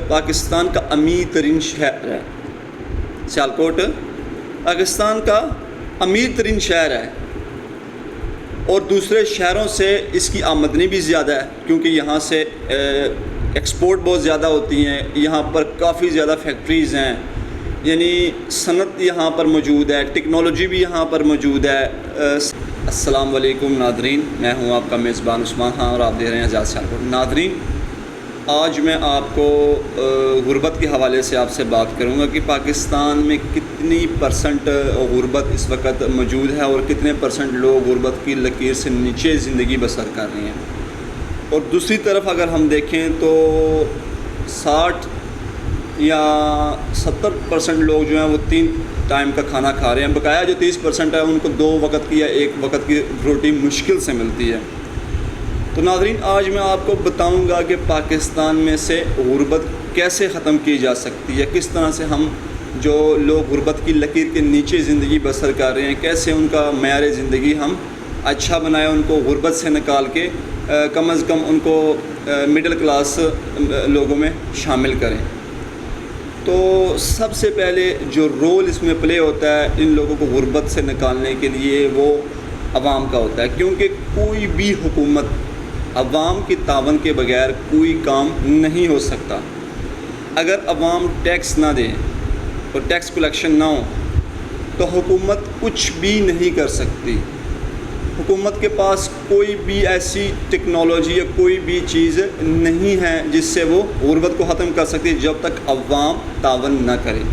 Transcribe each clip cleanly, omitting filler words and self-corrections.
پاکستان کا امیر ترین شہر ہے۔ سیالکوٹ پاکستان کا امیر ترین شہر ہے اور دوسرے شہروں سے اس کی آمدنی بھی زیادہ ہے، کیونکہ یہاں سے ایکسپورٹ بہت زیادہ ہوتی ہیں۔ یہاں پر کافی زیادہ فیکٹریز ہیں، یعنی صنعت یہاں پر موجود ہے، ٹیکنالوجی بھی یہاں پر موجود ہے۔ السلام علیکم ناظرین، میں ہوں آپ کا میزبان عثمان خان اور آپ دیکھ رہے ہیں آزاد سیالکوٹ۔ ناظرین، آج میں آپ کو غربت کے حوالے سے آپ سے بات کروں گا کہ پاکستان میں کتنی پرسنٹ غربت اس وقت موجود ہے اور کتنے پرسنٹ لوگ غربت کی لکیر سے نیچے زندگی بسر کر رہے ہیں۔ اور دوسری طرف اگر ہم دیکھیں تو 60 یا 70% لوگ جو ہیں وہ 3 ٹائم کا کھانا کھا رہے ہیں، بقایا جو 30% ہے ان کو 2 وقت کی یا 1 وقت کی روٹی مشکل سے ملتی ہے۔ تو ناظرین، آج میں آپ کو بتاؤں گا کہ پاکستان میں سے غربت کیسے ختم کی جا سکتی ہے، کس طرح سے ہم جو لوگ غربت کی لکیر کے نیچے زندگی بسر کر رہے ہیں کیسے ان کا معیار زندگی ہم اچھا بنائیں، ان کو غربت سے نکال کے کم از کم ان کو مڈل کلاس لوگوں میں شامل کریں۔ تو سب سے پہلے جو رول اس میں پلے ہوتا ہے ان لوگوں کو غربت سے نکالنے کے لیے وہ عوام کا ہوتا ہے، کیونکہ کوئی بھی حکومت عوام کی تعاون کے بغیر کوئی کام نہیں ہو سکتا۔ اگر عوام ٹیکس نہ دیں اور ٹیکس کلیکشن نہ ہو تو حکومت کچھ بھی نہیں کر سکتی۔ حکومت کے پاس کوئی بھی ایسی ٹیکنالوجی یا کوئی بھی چیز نہیں ہے جس سے وہ غربت کو ختم کر سکتی جب تک عوام تعاون نہ کرے۔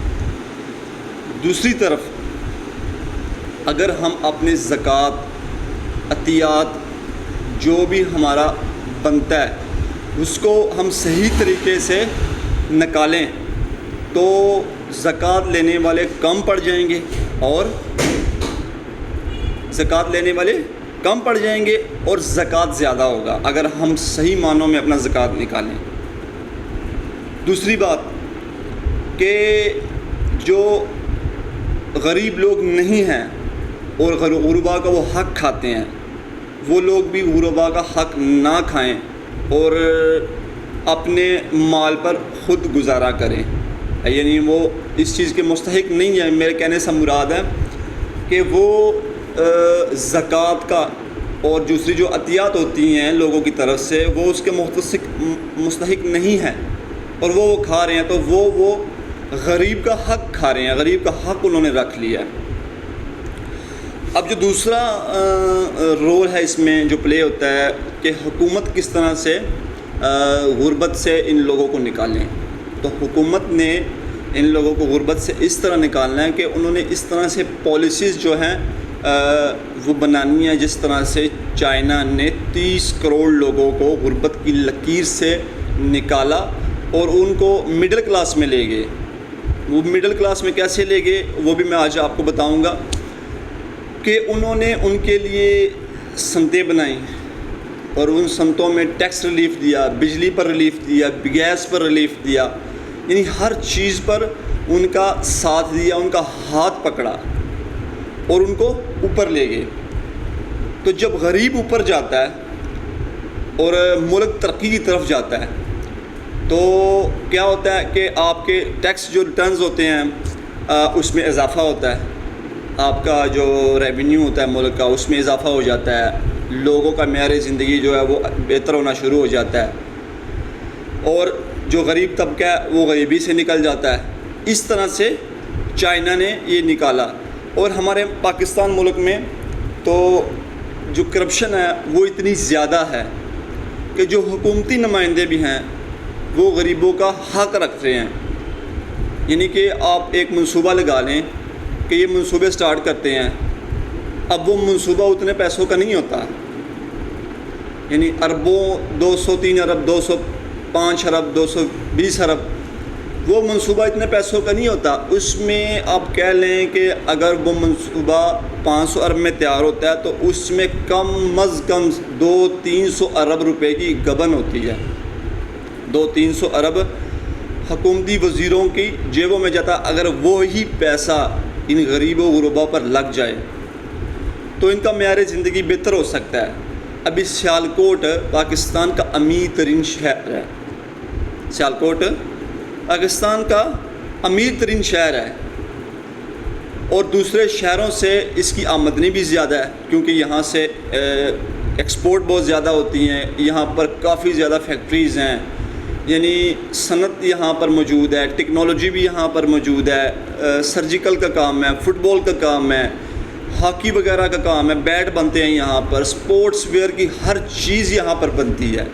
دوسری طرف اگر ہم اپنے زکوٰۃ، عطیات جو بھی ہمارا بنتا ہے اس کو ہم صحیح طریقے سے نکالیں تو زکوٰۃ لینے والے کم پڑ جائیں گے اور زکوٰۃ زیادہ ہوگا اگر ہم صحیح معنوں میں اپنا زکوٰۃ نکالیں۔ دوسری بات کہ جو غریب لوگ نہیں ہیں اور غربا کا وہ حق کھاتے ہیں، وہ لوگ بھی غربا کا حق نہ کھائیں اور اپنے مال پر خود گزارا کریں، یعنی وہ اس چیز کے مستحق نہیں ہے۔ میرے کہنے سے مراد ہے کہ وہ زکوٰۃ کا اور دوسری جو عطیات ہوتی ہیں لوگوں کی طرف سے وہ اس کے مستحق نہیں ہے اور وہ کھا رہے ہیں، تو وہ غریب کا حق کھا رہے ہیں، غریب کا حق انہوں نے رکھ لیا ہے۔ اب جو دوسرا رول ہے اس میں جو پلے ہوتا ہے کہ حکومت کس طرح سے غربت سے ان لوگوں کو نکالیں، تو حکومت نے ان لوگوں کو غربت سے اس طرح نکالنا ہے کہ انہوں نے اس طرح سے پالیسیز جو ہیں وہ بنانی ہے جس طرح سے چائنا نے 30 کروڑ لوگوں کو غربت کی لکیر سے نکالا اور ان کو مڈل کلاس میں لے گئے۔ وہ مڈل کلاس میں کیسے لے گئے وہ بھی میں آج آپ کو بتاؤں گا کہ انہوں نے ان کے لیے صنعتیں بنائیں اور ان صنعتوں میں ٹیکس ریلیف دیا، بجلی پر ریلیف دیا، گیس پر ریلیف دیا، یعنی ہر چیز پر ان کا ساتھ دیا، ان کا ہاتھ پکڑا اور ان کو اوپر لے گئے۔ تو جب غریب اوپر جاتا ہے اور ملک ترقی کی طرف جاتا ہے تو کیا ہوتا ہے کہ آپ کے ٹیکس جو ریٹرنز ہوتے ہیں اس میں اضافہ ہوتا ہے، آپ کا جو ریونیو ہوتا ہے ملک کا اس میں اضافہ ہو جاتا ہے، لوگوں کا معیار زندگی جو ہے وہ بہتر ہونا شروع ہو جاتا ہے اور جو غریب طبقہ ہے وہ غریبی سے نکل جاتا ہے۔ اس طرح سے چائنا نے یہ نکالا۔ اور ہمارے پاکستان ملک میں تو جو کرپشن ہے وہ اتنی زیادہ ہے کہ جو حکومتی نمائندے بھی ہیں وہ غریبوں کا حق رکھتے ہیں، یعنی کہ آپ ایک منصوبہ لگا لیں کہ یہ منصوبے سٹارٹ کرتے ہیں، اب وہ منصوبہ اتنے پیسوں کا نہیں ہوتا، یعنی اربوں 203 ارب 205 ارب 220 ارب وہ منصوبہ اتنے پیسوں کا نہیں ہوتا۔ اس میں آپ کہہ لیں کہ اگر وہ منصوبہ 500 ارب میں تیار ہوتا ہے تو اس میں کم از کم 200-300 ارب روپے کی گبن ہوتی ہے۔ 200-300 ارب حکومتی وزیروں کی جیبوں میں جاتا، اگر وہی پیسہ ان غریب و غربا پر لگ جائے تو ان کا معیار زندگی بہتر ہو سکتا ہے۔ ابھی سیالکوٹ پاکستان کا امیر ترین شہر ہے۔ سیالکوٹ پاکستان کا امیر ترین شہر ہے اور دوسرے شہروں سے اس کی آمدنی بھی زیادہ ہے کیونکہ یہاں سے ایکسپورٹ بہت زیادہ ہوتی ہیں. یہاں پر کافی زیادہ فیکٹریز ہیں, یعنی صنعت یہاں پر موجود ہے, ٹیکنالوجی بھی یہاں پر موجود ہے, سرجیکل کا کام ہے, فٹ بال کا کام ہے, ہاکی وغیرہ کا کام ہے, بیٹ بنتے ہیں یہاں پر, سپورٹس ویئر کی ہر چیز یہاں پر بنتی ہے.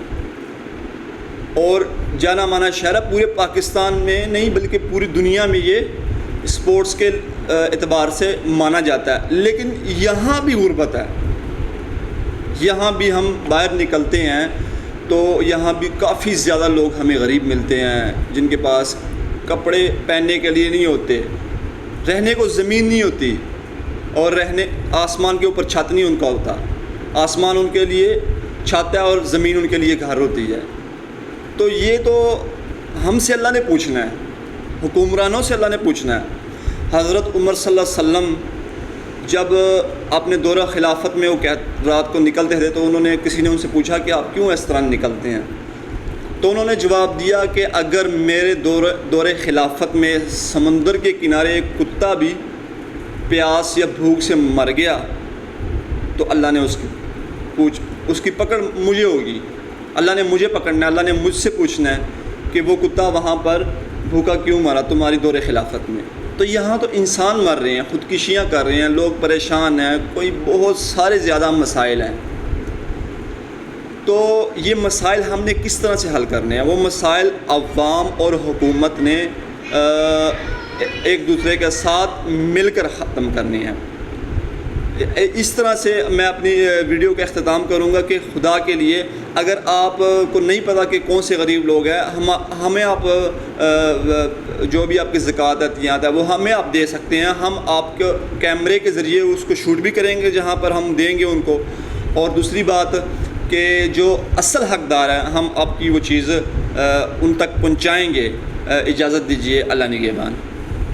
اور جانا مانا شہر ہے, پورے پاکستان میں نہیں بلکہ پوری دنیا میں یہ اسپورٹس کے اعتبار سے مانا جاتا ہے. لیکن یہاں بھی غربت ہے. یہاں بھی ہم باہر نکلتے ہیں تو یہاں بھی کافی زیادہ لوگ ہمیں غریب ملتے ہیں جن کے پاس کپڑے پہننے کے لیے نہیں ہوتے, رہنے کو زمین نہیں ہوتی, اور آسمان کے اوپر چھت نہیں ان کا ہوتا. آسمان ان کے لیے چھت ہے اور زمین ان کے لیے گھر ہوتی ہے. تو یہ تو ہم سے اللہ نے پوچھنا ہے, حکمرانوں سے اللہ نے پوچھنا ہے. حضرت عمر صلی اللہ علیہ وسلم جب اپنے دورہ خلافت میں وہ رات کو نکلتے تھے تو کسی نے ان سے پوچھا کہ آپ کیوں اس طرح نکلتے ہیں؟ تو انہوں نے جواب دیا کہ اگر میرے دور خلافت میں سمندر کے کنارے ایک کتا بھی پیاس یا بھوک سے مر گیا تو اللہ نے اس کی پکڑ مجھے ہوگی. اللہ نے مجھے پکڑنا ہے, اللہ نے مجھ سے پوچھنا ہے کہ وہ کتا وہاں پر بھوکا کیوں مرا تمہاری دور خلافت میں. تو یہاں تو انسان مر رہے ہیں, خودکشیاں کر رہے ہیں, لوگ پریشان ہیں, کوئی بہت سارے زیادہ مسائل ہیں. تو یہ مسائل ہم نے کس طرح سے حل کرنے ہیں؟ وہ مسائل عوام اور حکومت نے ایک دوسرے کے ساتھ مل کر ختم کرنے ہیں. اس طرح سے میں اپنی ویڈیو کا اختتام کروں گا کہ خدا کے لیے اگر آپ کو نہیں پتہ کہ کون سے غریب لوگ ہیں, ہمیں آپ جو بھی آپ کی زکوٰۃ عطیات ہے وہ ہمیں آپ دے سکتے ہیں. ہم آپ کے کیمرے کے ذریعے اس کو شوٹ بھی کریں گے جہاں پر ہم دیں گے ان کو. اور دوسری بات کہ جو اصل حقدار ہیں ہم آپ کی وہ چیز ان تک پہنچائیں گے. اجازت دیجیے. اللہ نگہبان.